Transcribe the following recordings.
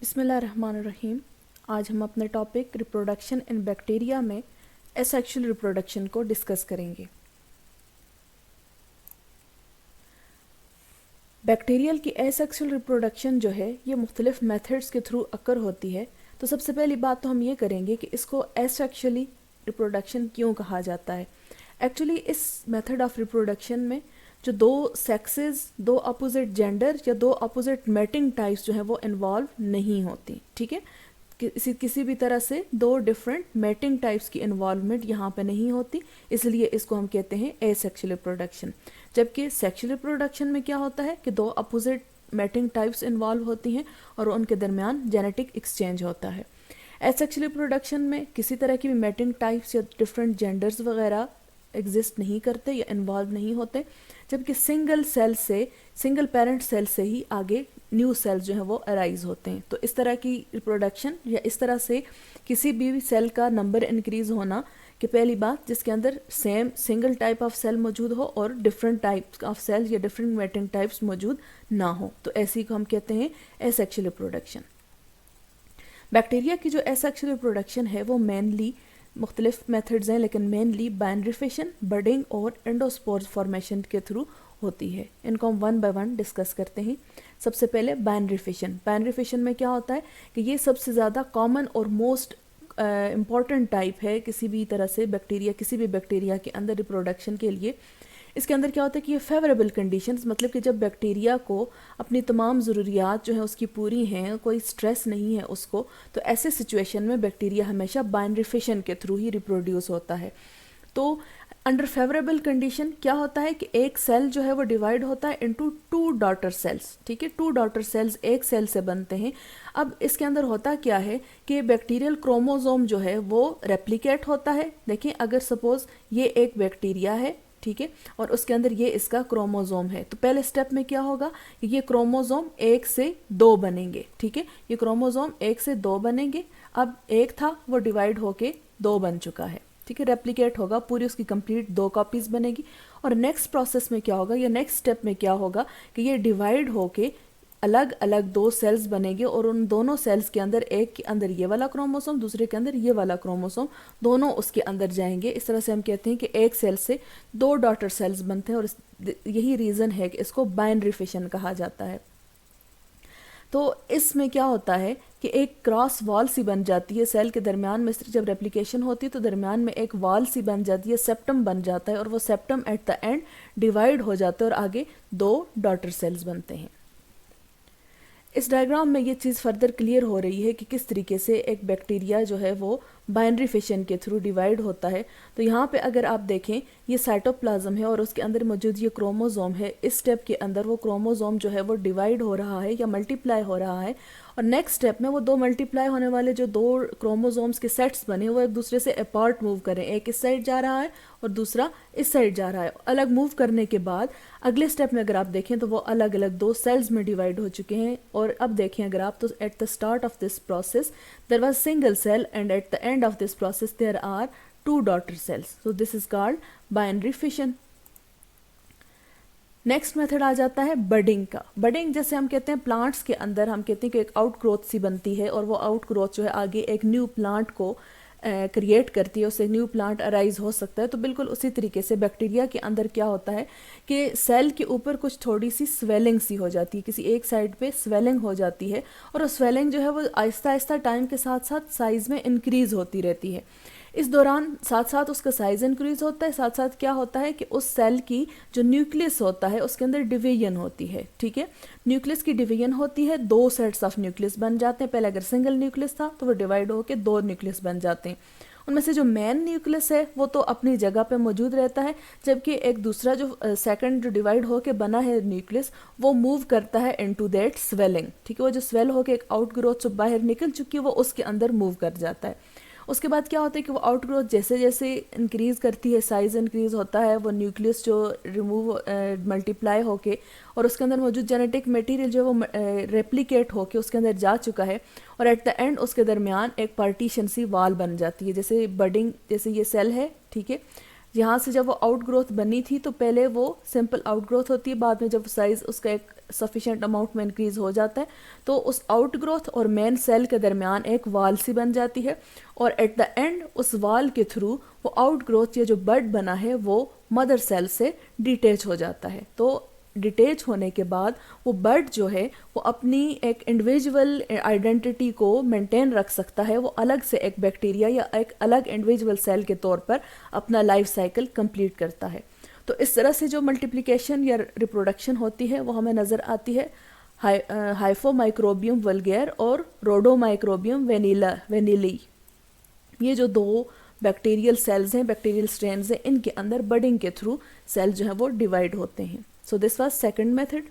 बिस्मिल्लाहिर्रहमानिर्रहीम। आज हम अपने टॉपिक रिप्रोडक्शन इन बैक्टीरिया में एसेक्सुअल रिप्रोडक्शन को डिस्कस करेंगे। बैक्टीरियल की एसेक्सुअल रिप्रोडक्शन जो है ये मुख्तलिफ मेथड्स के थ्रू अकर होती है। तो सबसे पहली बात तो हम ये करेंगे कि इसको एसेक्सुअली रिप्रोडक्शन क्यों कहा जाता है। एक्चुअली इस मेथड ऑफ रिप्रोडक्शन में जो दो सेक्सेस, दो अपोजिट जेंडर या दो अपोजिट मैटिंग टाइप्स जो है वो इन्वॉल्व नहीं होती। ठीक है, किसी भी तरह से दो डिफरेंट मैटिंग टाइप्स की इन्वॉल्वमेंट यहाँ पे नहीं होती, इसलिए इसको हम कहते हैं एसेक्सुअल रिप्रोडक्शन। जबकि सेक्सुअल रिप्रोडक्शन में क्या होता है कि दो अपोजिट मैटिंग टाइप्स इन्वॉल्व होती हैं और उनके दरमियान जेनेटिक एक्सचेंज होता है। एसेक्सुअल रिप्रोडक्शन में किसी तरह की भी मैटिंग टाइप्स या डिफरेंट जेंडर्स वगैरह एग्जिस्ट नहीं करते या इन्वॉल्व नहीं होते, जबकि सिंगल पेरेंट सेल से ही आगे न्यू सेल्स जो है वो अराइज होते हैं। तो इस तरह की रिप्रोडक्शन या इस तरह से किसी भी सेल का नंबर इंक्रीज होना कि पहली बात जिसके अंदर same single type of cell मौजूद हो और डिफरेंट टाइप्स ऑफ सेल या डिफरेंट मैटिंग टाइप्स मौजूद ना हो, तो ऐसी को हम कहते हैं एसेक्सुअल रिप्रोडक्शन। बैक्टीरिया की जो एसेक्सुअल रिप्रोडक्शन है वो मेनली मुख्तलिफ मेथड्स हैं, लेकिन मेनली बाइनरी फिशन, बडिंग और एंडोस्पोर फॉर्मेशन के थ्रू होती है। इनको हम वन बाय वन डिस्कस करते हैं। सबसे पहले बाइनरी फिशन। बाइनरी फिशन में क्या होता है कि ये सबसे ज़्यादा कॉमन और मोस्ट इम्पॉर्टेंट टाइप है किसी भी तरह से बैक्टीरिया, किसी भी बैक्टीरिया के अंदर रिप्रोडक्शन के लिए। इसके अंदर क्या होता है कि ये फेवरेबल कंडीशंस, मतलब कि जब बैक्टीरिया को अपनी तमाम ज़रूरियात जो है उसकी पूरी हैं, कोई स्ट्रेस नहीं है उसको, तो ऐसे सिचुएशन में बैक्टीरिया हमेशा बाइनरी फिशन के थ्रू ही रिप्रोड्यूस होता है। तो अंडर फेवरेबल कंडीशन क्या होता है कि एक सेल जो है वो डिवाइड होता है इनटू टू डॉटर सेल्स। ठीक है, टू डॉटर सेल्स एक सेल से बनते हैं। अब इसके अंदर होता क्या है कि बैक्टीरियल क्रोमोसोम जो है वो रेप्लिकेट होता है। देखिए, अगर सपोज ये एक बैक्टीरिया है, ठीक है, और उसके अंदर ये इसका क्रोमोसोम है, तो पहले स्टेप में क्या होगा कि ये क्रोमोसोम 1 से 2 बनेंगे। ठीक है, ये क्रोमोसोम 1 से 2 बनेंगे। अब एक था वो डिवाइड होके 2 बन चुका है। ठीक है, रेप्लिकेट होगा, पूरी उसकी कंप्लीट 2 कॉपीज बनेगी। और नेक्स्ट प्रोसेस में क्या होगा, या नेक्स्ट स्टेप में क्या होगा कि ये डिवाइड होके अलग अलग 2 सेल्स बनेंगे और उन दोनों सेल्स के अंदर एक के अंदर ये वाला क्रोमोसोम, दूसरे के अंदर ये वाला क्रोमोसोम, दोनों उसके अंदर जाएंगे। इस तरह से हम कहते हैं कि एक सेल से 2 डॉटर सेल्स बनते हैं और यही रीज़न है कि इसको बाइनरी फिशन कहा जाता है। तो इसमें क्या होता है कि एक क्रॉस वॉल सी बन जाती है सेल के दरमियान में। जब रेप्लिकेशन होती है तो दरमियान में एक वॉल सी बन जाती है, सेप्टम बन जाता है, और वो septum eight the and divide हो जाता है और आगे 2 डॉटर सेल्स बनते हैं। इस डायग्राम में ये चीज़ फर्दर क्लियर हो रही है कि किस तरीके से एक बैक्टीरिया जो है वो बाइनरी फिशन के थ्रू डिवाइड होता है। तो यहाँ पे अगर आप देखें, ये साइटोप्लाज्म है और उसके अंदर मौजूद ये क्रोमोसोम है। इस स्टेप के अंदर वो क्रोमोसोम जो है वो डिवाइड हो रहा है या मल्टीप्लाई हो रहा है, और नेक्स्ट स्टेप में वो 2 मल्टीप्लाई होने वाले जो 2 क्रोमोसोम्स के सेट्स बने वो एक दूसरे से अपार्ट मूव करें। एक इस साइड जा रहा है और दूसरा इस साइड जा रहा है। अलग मूव करने के बाद अगले स्टेप में अगर आप देखें तो वो अलग अलग 2 सेल्स में डिवाइड हो चुके हैं। और अब देखें अगर आप, तो at the start of this process there was single cell and at the end of this process there are 2 daughter cells. So this is called binary fission. Next method आ जाता है बडिंग का। बडिंग जैसे हम कहते हैं plants के अंदर हम कहते हैं कि एक आउट ग्रोथ सी बनती है और वो आउट ग्रोथ जो है आगे एक न्यू प्लांट को क्रिएट करती है, उससे न्यू प्लांट अराइज हो सकता है। तो बिल्कुल उसी तरीके से बैक्टीरिया के अंदर क्या होता है कि सेल के ऊपर कुछ थोड़ी सी स्वेलिंग सी हो जाती है, किसी एक साइड पे स्वेलिंग हो जाती है, और वो स्वेलिंग जो है वो आहिस्ता आहिस्ता टाइम के साथ साथ साइज़ में इंक्रीज होती रहती है। इस दौरान साथ साथ उसका साइज इंक्रीज होता है, साथ साथ क्या होता है कि उस सेल की जो न्यूक्लियस होता है उसके अंदर डिवीजन होती है। ठीक है, न्यूक्लियस की डिवीजन होती है, 2 सेट्स ऑफ न्यूक्लियस बन जाते हैं। पहले अगर सिंगल न्यूक्लियस था तो वो डिवाइड होकर 2 न्यूक्लियस बन जाते हैं। उनमें से जो मेन न्यूक्लियस है वो तो अपनी जगह पे मौजूद रहता है, जबकि एक दूसरा जो सेकंड जो डिवाइड होके बना है न्यूक्लियस वो मूव करता है इनटू दैट स्वेलिंग। ठीक है, वो जो स्वेल होके एक आउट ग्रोथ से बाहर निकल चुकी है वो उसके अंदर मूव कर जाता है। उसके बाद क्या होता है कि वो आउट ग्रोथ जैसे जैसे इंक्रीज़ करती है, साइज़ इंक्रीज़ होता है, वो न्यूक्लियस जो रिमूव मल्टीप्लाई होके और उसके अंदर मौजूद जेनेटिक मटेरियल जो वो रेप्लिकेट होके उसके अंदर जा चुका है, और एट द एंड उसके दरमियान एक पार्टीशन सी वाल बन जाती है। जैसे बडिंग, जैसे ये सेल है, ठीक है, यहाँ से जब वो आउट ग्रोथ बनी थी तो पहले वो सिंपल आउट ग्रोथ होती है, बाद में जब साइज उसका एक सफिशेंट अमाउंट में इंक्रीज हो जाता है तो उस आउट ग्रोथ और मेन सेल के दरमियान एक वाल सी बन जाती है, और एट द एंड उस वाल के थ्रू वो आउट ग्रोथ या जो बड बना है वो मदर सेल से डिटेच हो जाता है। तो डिटेच होने के बाद वो बर्ड जो है वो अपनी एक इंडिविजुअल आइडेंटिटी को मेंटेन रख सकता है, वो अलग से एक बैक्टीरिया या एक अलग इंडिविजुअल सेल के तौर पर अपना लाइफ साइकिल कंप्लीट करता है। तो इस तरह से जो मल्टीप्लिकेशन या रिप्रोडक्शन होती है वो हमें नज़र आती है हाइफोमाइक्रोबियम वल्गेर और रोडोमाइक्रोबियम वेनिली। ये जो दो बैक्टीरियल सेल्स हैं, बैक्टीरियल स्ट्रेन्स हैं, इनके अंदर बडिंग के थ्रू सेल जो है वो डिवाइड होते हैं। सो this was second method.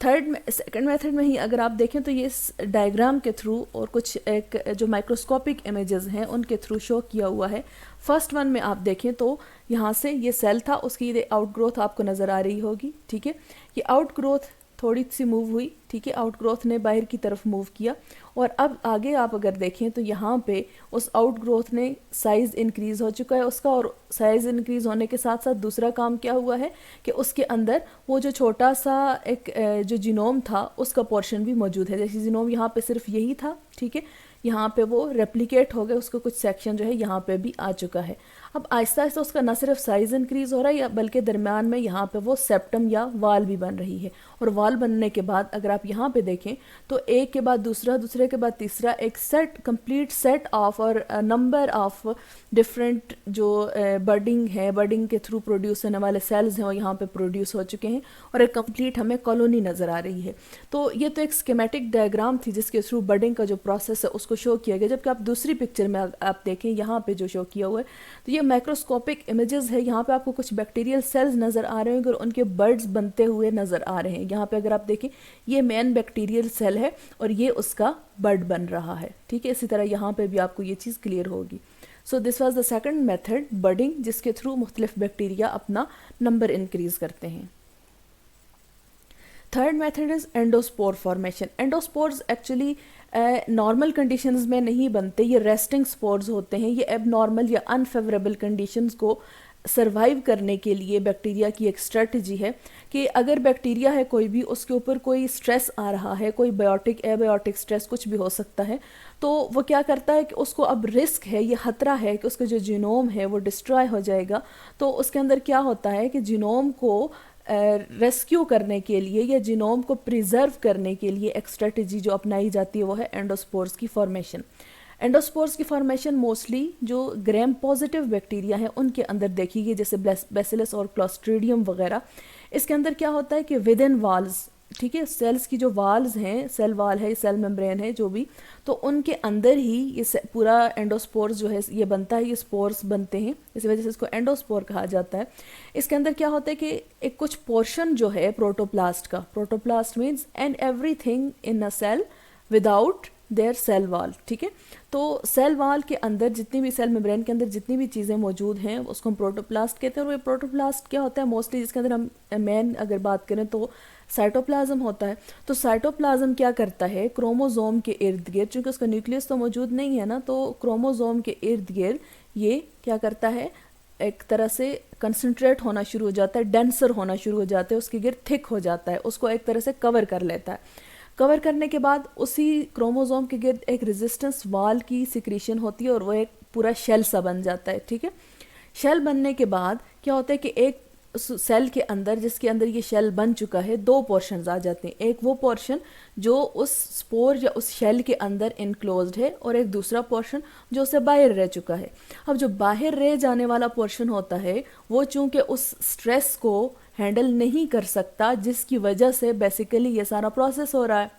Second method में ही अगर आप देखें तो ये डायग्राम के थ्रू और कुछ एक जो माइक्रोस्कोपिक इमेजेस हैं उनके थ्रू शो किया हुआ है। फर्स्ट वन में आप देखें तो यहाँ से ये सेल था, उसकी ये आउट ग्रोथ आपको नज़र आ रही होगी, ठीक है। ये आउट ग्रोथ थोड़ी सी मूव हुई, ठीक है, आउट ग्रोथ ने बाहर की तरफ मूव किया, और अब आगे आप अगर देखें तो यहाँ पे उस आउट ग्रोथ ने साइज़ इंक्रीज़ हो चुका है उसका, और साइज़ इंक्रीज़ होने के साथ साथ दूसरा काम क्या हुआ है कि उसके अंदर वो जो छोटा सा एक जो जीनोम था उसका पोर्शन भी मौजूद है। जैसे जीनोम यहाँ पे सिर्फ यही था, ठीक है, यहाँ पे वो रेप्लिकेट हो गया, उसका कुछ सेक्शन जो है यहाँ पे भी आ चुका है। अब आहिस्ता आहिस्ता उसका न सिर्फ साइज़ इंक्रीज़ हो रहा है या बल्कि दरमियान में यहाँ पे वो सेप्टम या वाल भी बन रही है, और वाल बनने के बाद अगर आप यहाँ पे देखें तो एक के बाद दूसरा, दूसरे के बाद तीसरा, एक सेट कंप्लीट सेट ऑफ और नंबर ऑफ डिफरेंट जो बर्डिंग है, बर्डिंग के थ्रू प्रोड्यूस होने वाले सेल्स हैं वो यहाँ पे प्रोड्यूस हो चुके हैं, और एक कंप्लीट हमें कॉलोनी नज़र आ रही है। तो ये तो एक स्कीमेटिक डायग्राम थी जिसके थ्रू बर्डिंग का जो प्रोसेस है उसको शो किया गया। जबकि आप दूसरी पिक्चर में आप देखें यहाँ पे जो शो किया हुआ है तो ये माइक्रोस्कोपिक इमेजेस है। यहाँ पे आपको कुछ बैक्टीरियल सेल्स नज़र आ रहे होंगे और उनके बर्ड्स बनते हुए नज़र आ रहे हैं। यहाँ पे अगर आप देखें ये मेन बैक्टीरियल सेल है और ये उसका बर्ड बन रहा है, ठीक है। इसी तरह यहाँ पे भी आपको ये चीज़ क्लियर होगी। So this was the second method, budding, जिसके थ्रू मुख्तलिफ बैक्टीरिया अपना नंबर इंक्रीज करते हैं। Third method is endospore formation. Endospores actually normal conditions में नहीं बनते, ये रेस्टिंग स्पोर्स होते हैं। ये एबनॉर्मल या अनफेवरेबल कंडीशंस को सरवाइव करने के लिए बैक्टीरिया की एक स्ट्रेटजी है कि अगर बैक्टीरिया है कोई भी, उसके ऊपर कोई स्ट्रेस आ रहा है, कोई बायोटिक एबायोटिक स्ट्रेस कुछ भी हो सकता है, तो वो क्या करता है कि उसको अब रिस्क है, ये खतरा है कि उसका जो जीनोम है वो डिस्ट्रॉय हो जाएगा। तो उसके अंदर क्या होता है कि जीनोम को रेस्क्यू करने के लिए या जीनोम को प्रिजर्व करने के लिए एक स्ट्रेटजी जो अपनाई जाती है वो है एंडोस्पोर्स की फॉर्मेशन। एंडोस्पोर्स की फॉर्मेशन मोस्टली जो ग्राम पॉजिटिव बैक्टीरिया है उनके अंदर देखी गई, जैसे बैसिलस और क्लोस्ट्रीडियम वगैरह। इसके अंदर क्या होता है कि विद इन वाल्स, ठीक है, सेल्स की जो वाल्स हैं, सेल वाल है, सेल मेम्ब्रेन है जो भी, तो उनके अंदर ही ये पूरा एंडोस्पोर्स जो है ये बनता है, ये स्पोर्स बनते हैं, इस वजह से इसको एंडोस्पोर कहा जाता है। इसके अंदर क्या होता है कि एक कुछ पोर्शन जो है प्रोटोप्लास्ट का, protoplast means and everything in a cell without their cell wall, ठीक है। तो सेल वाल के अंदर जितनी भी, सेल मेम्ब्रेन के अंदर जितनी भी चीज़ें मौजूद हैं उसको हम प्रोटोप्लास्ट कहते हैं। और ये प्रोटोप्लास्ट क्या होता है मोस्टली, जिसके अंदर हम मेन अगर बात करें तो साइटोप्लाज्म होता है। तो साइटोप्लाज्म क्या करता है, क्रोमोजोम के इर्द गिर्द, चूँकि उसका न्यूक्लियस तो मौजूद नहीं है ना, तो क्रोमोजोम के इर्द गिर्द ये क्या करता है, एक तरह से कंसंट्रेट होना शुरू हो जाता है, डेंसर होना शुरू हो जाता है, उसके गिर्द थिक हो जाता है, उसको एक तरह से कवर कर लेता है। कवर करने के बाद उसी क्रोमोजोम के गिर्द एक रेजिस्टेंस वाल की सिक्रीशन होती है और वो एक पूरा शेल सा बन जाता है, ठीक है। शेल बनने के बाद क्या होता है कि एक सेल के अंदर, जिसके अंदर ये शेल बन चुका है, दो पोर्शंस आ जाते हैं। एक वो पोर्शन जो उस स्पोर या उस शेल के अंदर इनक्लोज्ड है, और एक दूसरा पोर्शन जो उसे बाहर रह चुका है। अब जो बाहर रह जाने वाला पोर्शन होता है वो चूंकि उस स्ट्रेस को हैंडल नहीं कर सकता, जिसकी वजह से बेसिकली ये सारा प्रोसेस हो रहा है।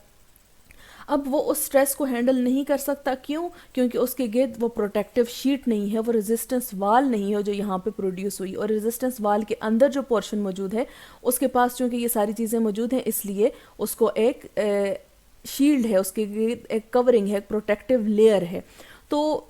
अब वो उस स्ट्रेस को हैंडल नहीं कर सकता, क्यों? क्योंकि उसके गिर्द वो प्रोटेक्टिव शीट नहीं है, वो रेजिस्टेंस वाल नहीं है जो यहाँ पे प्रोड्यूस हुई, और रेजिस्टेंस वाल के अंदर जो पोर्शन मौजूद है उसके पास चूँकि ये सारी चीज़ें मौजूद हैं, इसलिए उसको एक शील्ड है, उसके गिर्द एक कवरिंग है, एक प्रोटेक्टिव लेयर है। तो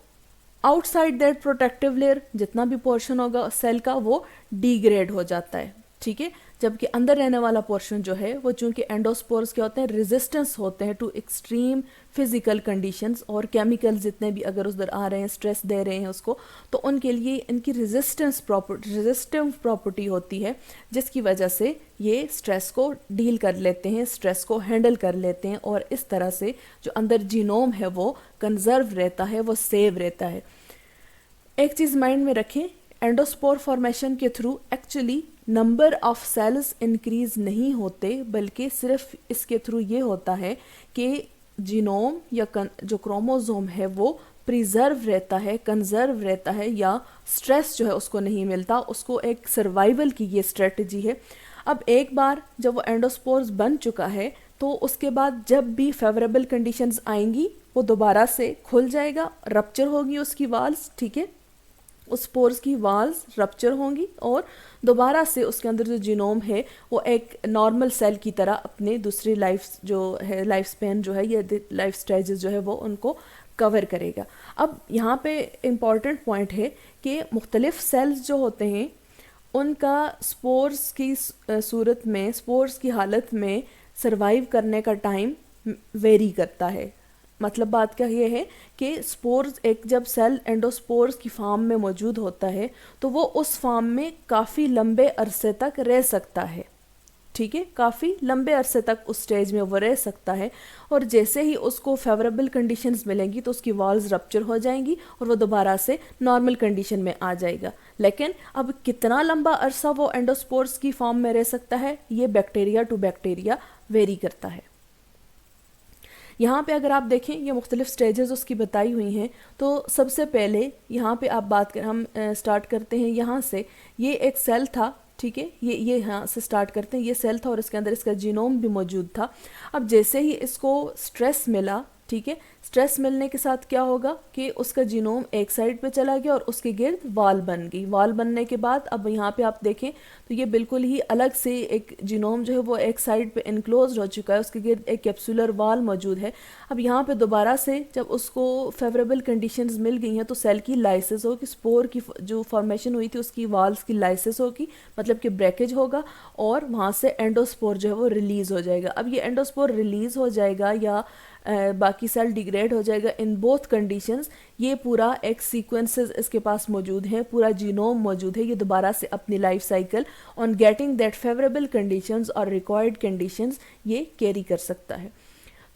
आउटसाइड दैट प्रोटेक्टिव लेयर जितना भी पोर्शन होगा सेल का वो डिग्रेड हो जाता है, ठीक है, जबकि अंदर रहने वाला पोर्शन जो है वो चूंकि एंडोस्पोर्स क्या होते हैं, रेजिस्टेंस होते हैं टू एक्सट्रीम फिजिकल कंडीशंस और केमिकल्स जितने भी अगर उधर आ रहे हैं, स्ट्रेस दे रहे हैं उसको, तो उनके लिए इनकी रेजिस्टिव प्रॉपर्टी होती है, जिसकी वजह से ये स्ट्रेस को डील कर लेते हैं, स्ट्रेस को हैंडल कर लेते हैं, और इस तरह से जो अंदर जीनोम है वो कंजर्व रहता है, वो सेव रहता है। एक चीज़ माइंड में रखें, एंडोस्पोर फॉर्मेशन के through actually number of cells increase नहीं होते, बल्कि सिर्फ इसके थ्रू ये होता है कि जीनोम या जो क्रोमोसोम है वो प्रिजर्व रहता है, कंजर्व रहता है, या स्ट्रेस जो है उसको नहीं मिलता, उसको एक सर्वाइवल की ये स्ट्रेटजी है। अब एक बार जब वो एंडोस्पोर्स बन चुका है तो उसके बाद जब भी फेवरेबल कंडीशंस आएंगी वो दोबारा से खुल जाएगा, रप्चर होगी उसकी वाल्स, ठीक है, उस स्पोर्स की वाल्स रप्चर होंगी और दोबारा से उसके अंदर जो जीनोम है वो एक नॉर्मल सेल की तरह अपने दूसरी लाइफ जो है, लाइफ स्पेन जो है या लाइफ स्टेजेस जो है वो उनको कवर करेगा। अब यहाँ पे इम्पॉर्टेंट पॉइंट है कि मुख्तलिफ सेल्स जो होते हैं उनका स्पोर्स की सूरत में, स्पोर्स की हालत में सरवाइव करने का टाइम वेरी करता है। मतलब बात क्या ये है कि स्पोर्स, एक जब सेल एंडोस्पोर्स की फार्म में मौजूद होता है तो वो उस फार्म में काफ़ी लंबे अरसे तक रह सकता है, ठीक है, काफ़ी लंबे अरसे तक उस स्टेज में वो रह सकता है, और जैसे ही उसको फेवरेबल कंडीशंस मिलेंगी तो उसकी वॉल्स रप्चर हो जाएंगी और वो दोबारा से नॉर्मल कंडीशन में आ जाएगा। लेकिन अब कितना लंबा अरसा वो एंडोस्पोर्स की फॉर्म में रह सकता है, ये बैक्टीरिया टू बैक्टीरिया वेरी करता है। यहाँ पे अगर आप देखें ये मुख्तलिफ स्टेजेस उसकी बताई हुई हैं, तो सबसे पहले यहाँ पे आप बात कर, हम स्टार्ट करते हैं यहाँ से। ये एक सेल था, ठीक है, ये यहाँ से स्टार्ट करते हैं, ये सेल था और इसके अंदर इसका जीनोम भी मौजूद था। अब जैसे ही इसको स्ट्रेस मिला, ठीक है, स्ट्रेस मिलने के साथ क्या होगा कि उसका जीनोम एक साइड पे चला गया और उसके गिर्द वाल बन गई। वाल बनने के बाद अब यहाँ पे आप देखें तो ये बिल्कुल ही अलग से एक जीनोम जो है वो एक साइड पे इनक्लोज हो चुका है, उसके गिर्द एक कैप्सुलर वाल मौजूद है। अब यहाँ पे दोबारा से जब उसको फेवरेबल कंडीशंस मिल गई हैं तो सेल की लाइसिस होगी, स्पोर की जो फॉर्मेशन हुई थी उसकी वाल्स की लाइसिस होगी, मतलब कि ब्रेकेज होगा, और वहाँ से एंडोस्पोर जो है वो रिलीज़ हो जाएगा। अब ये एंडोस्पोर रिलीज़ हो जाएगा या बाकी सेल डिग्रेड हो जाएगा, इन बोथ कंडीशंस ये पूरा एक सीक्वेंसेस इसके पास मौजूद है, पूरा जीनोम मौजूद है, ये दोबारा से अपनी life cycle on getting that favourable conditions और रिक्वायर्ड कंडीशंस ये कैरी कर सकता है।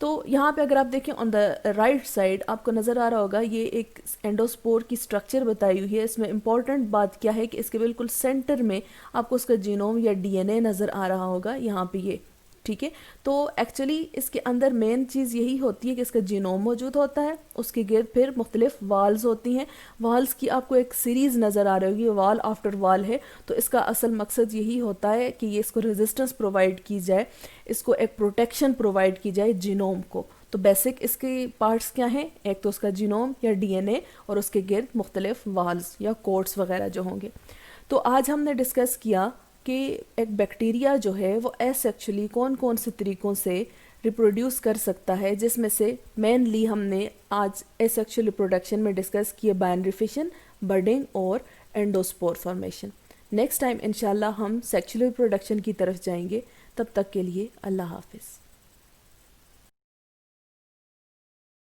तो यहाँ पे अगर आप देखें ऑन द राइट साइड आपको नज़र आ रहा होगा ये एक एंडोस्पोर की स्ट्रक्चर बताई हुई है। इसमें इंपॉर्टेंट बात क्या है कि इसके बिल्कुल सेंटर में आपको उसका जीनोम या डीएनए नज़र आ रहा होगा यहाँ पे ये, ठीक है। तो एक्चुअली इसके अंदर मेन चीज़ यही होती है कि इसका जीनोम मौजूद होता है, उसके गिर्द फिर मुख्तलिफ वाल्स होती हैं। वाल्स की आपको एक सीरीज़ नज़र आ रही होगी, वाल आफ्टर वाल है। तो इसका असल मकसद यही होता है कि ये इसको रेजिस्टेंस प्रोवाइड की जाए, इसको एक प्रोटेक्शन प्रोवाइड की जाए जीनोम को। तो बेसिक इसके पार्ट्स क्या हैं, एक तो उसका जीनोम या डीएनए और उसके गिर्द मुख्तलिफ वाल्स या कोट्स वगैरह जो होंगे। तो आज हमने डिस्कस किया कि एक बैक्टीरिया जो है वो एसेक्सुअली कौन कौन से तरीक़ों से रिप्रोड्यूस कर सकता है, जिसमें से मेनली हमने आज एसेक्सुअल रिप्रोडक्शन में डिस्कस किए बाइनरी फिशन, बडिंग और एंडोस्पोर फॉर्मेशन। नेक्स्ट टाइम इंशाल्लाह हम सेक्सुअल रिप्रोडक्शन की तरफ जाएंगे। तब तक के लिए अल्लाह हाफिज़।